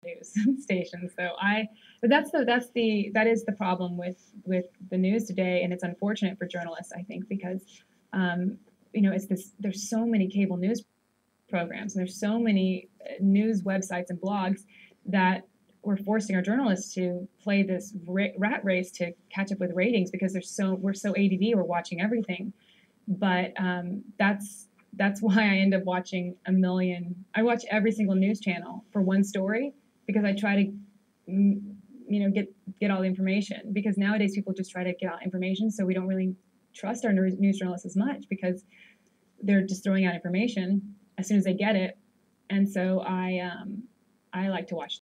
news stations. But that is the problem with the news today, and it's unfortunate for journalists, I think, because it's this. There's so many cable news programs, and there's so many news websites and blogs that we're forcing our journalists to play this rat race to catch up with ratings because we're so ADD, we're watching everything. But that's why I end up watching I watch every single news channel for one story, because I try to get all the information, because nowadays people just try to get out information, so we don't really trust our news journalists as much because they're just throwing out information as soon as they get it. And so I like to watch